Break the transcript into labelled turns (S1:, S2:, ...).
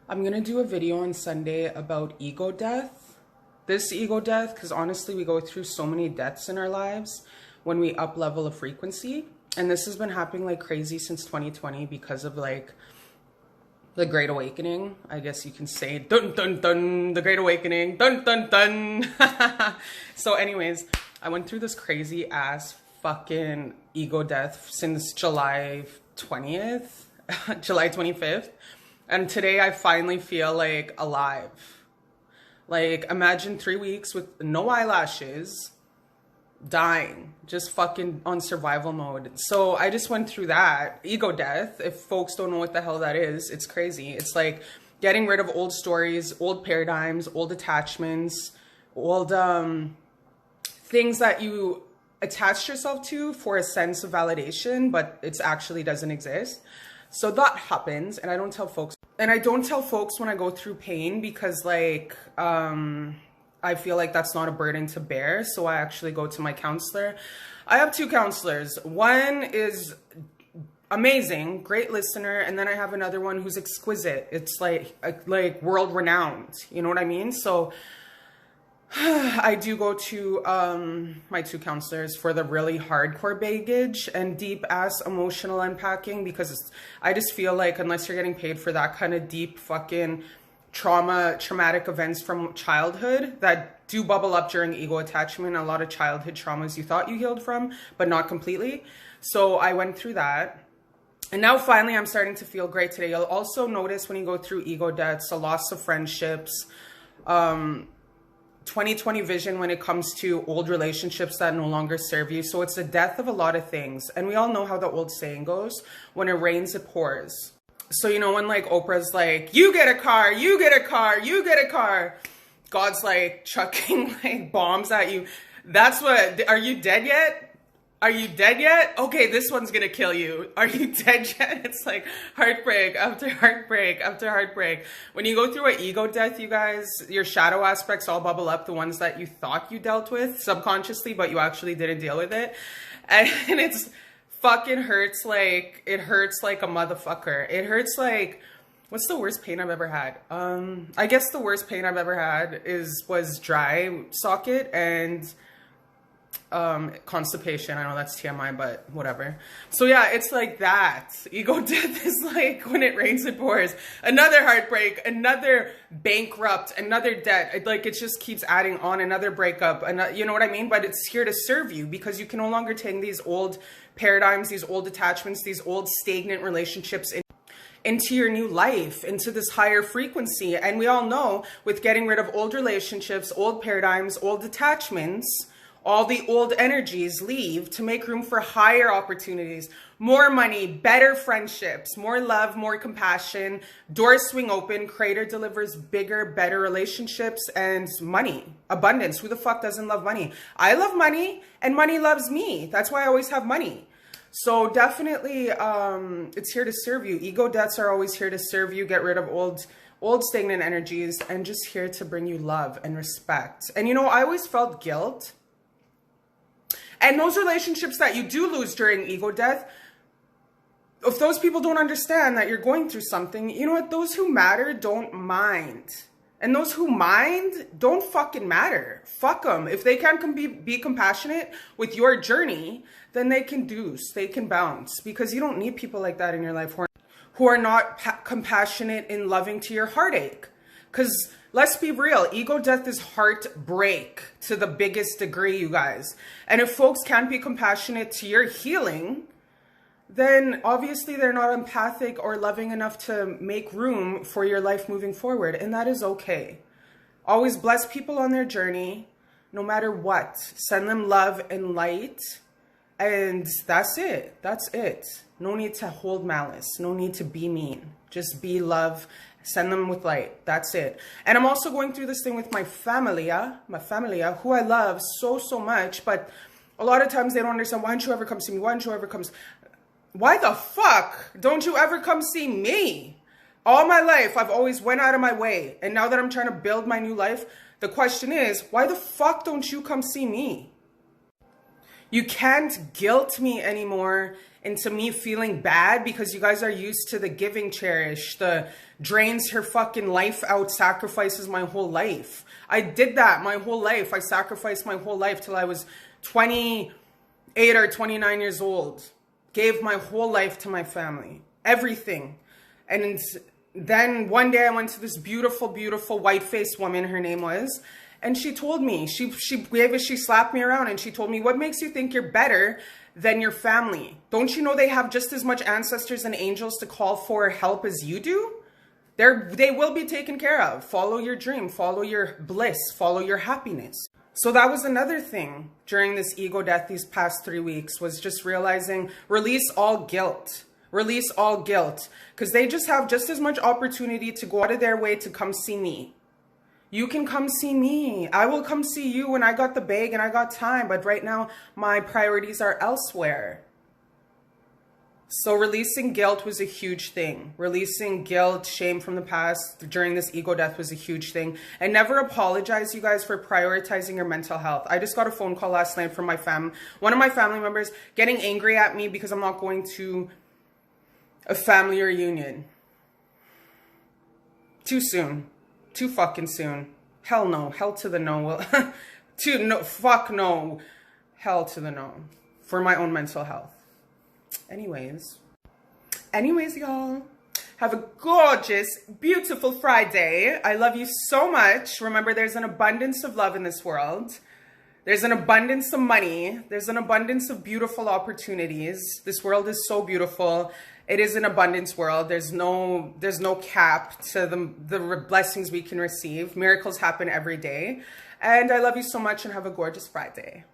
S1: I'm gonna do a video on Sunday about ego death. This ego death, because honestly, we go through so many deaths in our lives when we up level a frequency. And this has been happening like crazy since 2020 because of like the Great Awakening. I guess you can say dun dun dun, the Great Awakening, dun dun dun. So anyways, I went through this crazy ass fucking ego death since July 20th, July 25th. And today I finally feel like alive. Like imagine 3 weeks with no eyelashes, dying, just fucking on survival mode. So I just went through that ego death. If folks don't know what the hell that is, it's crazy. It's like getting rid of old stories, old paradigms, old attachments, old things that you attached yourself to for a sense of validation, but it actually doesn't exist. So that happens, and I don't tell folks. And I don't tell folks when I go through pain because like, I feel like that's not a burden to bear. So I actually go to my counselor. I have 2 counselors. One is amazing, great listener. And then I have another one who's exquisite. It's like world renowned. You know what I mean? So I do go to my 2 counselors for the really hardcore baggage and deep ass emotional unpacking, because I just feel like unless you're getting paid for that kind of deep fucking traumatic events from childhood that do bubble up during ego attachment, a lot of childhood traumas you thought you healed from, but not completely. So I went through that. And now finally I'm starting to feel great today. You'll also notice when you go through ego deaths, a loss of friendships, 2020 vision when it comes to old relationships that no longer serve you. So it's the death of a lot of things. And we all know how the old saying goes, when it rains, it pours. So, you know, when like Oprah's like, you get a car, you get a car, you get a car. God's like chucking like bombs at you. That's what, are you dead yet? Are you dead yet? Okay, this one's gonna kill you. Are you dead yet? It's like heartbreak after heartbreak after heartbreak. When you go through an ego death, you guys, your shadow aspects all bubble up, the ones that you thought you dealt with subconsciously, but you actually didn't deal with it. And it's fucking hurts like, it hurts like a motherfucker. It hurts like, what's the worst pain I've ever had? I guess the worst pain I've ever had was dry socket and constipation. I know that's TMI, but whatever. So yeah, it's like that. Ego death is like when it rains, it pours. Another heartbreak, another bankrupt, another debt. It just keeps adding on, another breakup, and you know what I mean? But it's here to serve you because you can no longer take these old paradigms, these old attachments, these old stagnant relationships into your new life, into this higher frequency. And we all know with getting rid of old relationships, old paradigms, old attachments, all the old energies leave to make room for higher opportunities, more money, better friendships, more love, more compassion, doors swing open, Creator delivers bigger, better relationships and money, abundance. Who the fuck doesn't love money? I love money and money loves me. That's why I always have money. So definitely, it's here to serve you. Ego deaths are always here to serve you. Get rid of old stagnant energies and just here to bring you love and respect. And you know, I always felt guilt. And those relationships that you do lose during ego death, if those people don't understand that you're going through something, you know what? Those who matter don't mind. And those who mind don't fucking matter. Fuck them. If they can't be compassionate with your journey, then they can deuce, they can bounce. Because you don't need people like that in your life who are not compassionate and loving to your heartache. Because let's be real, ego death is heartbreak to the biggest degree, you guys. And if folks can't be compassionate to your healing, then obviously they're not empathic or loving enough to make room for your life moving forward. And that is okay. Always bless people on their journey, no matter what. Send them love and light. And that's it. That's it. No need to hold malice. No need to be mean. Just be love. Send them with light. That's it. And I'm also going through this thing with my familia, who I love so, so much. But a lot of times they don't understand. Why don't you ever come see me? Why don't you ever come? Why the fuck don't you ever come see me? All my life, I've always went out of my way. And now that I'm trying to build my new life, the question is, why the fuck don't you come see me? You can't guilt me anymore into me feeling bad because you guys are used to the giving Cherish, the drains her fucking life out, sacrifices my whole life. I did that my whole life. I sacrificed my whole life till I was 28 or 29 years old. Gave my whole life to my family. Everything. And then one day I went to this beautiful, beautiful white-faced woman, her name was, and she told me, she slapped me around and she told me, what makes you think you're better than your family? Don't you know they have just as much ancestors and angels to call for help as you do? They will be taken care of. Follow your dream, follow your bliss, follow your happiness. So that was another thing during this ego death these past 3 weeks, was just realizing, release all guilt. Release all guilt. Because they just have just as much opportunity to go out of their way to come see me. You can come see me. I will come see you when I got the bag and I got time. But right now, my priorities are elsewhere. So releasing guilt was a huge thing. Releasing guilt, shame from the past during this ego death was a huge thing. And never apologize, you guys, for prioritizing your mental health. I just got a phone call last night from one of my family members getting angry at me because I'm not going to a family reunion. Too soon. Too fucking soon. Hell no. Hell to the no. Fuck no. Hell to the no. For my own mental health. Anyways, y'all, have a gorgeous, beautiful Friday. I love you so much. Remember, there's an abundance of love in this world. There's an abundance of money. There's an abundance of beautiful opportunities. This world is so beautiful. It is an abundance world. There's no cap to the blessings we can receive. Miracles happen every day. And I love you so much and have a gorgeous Friday.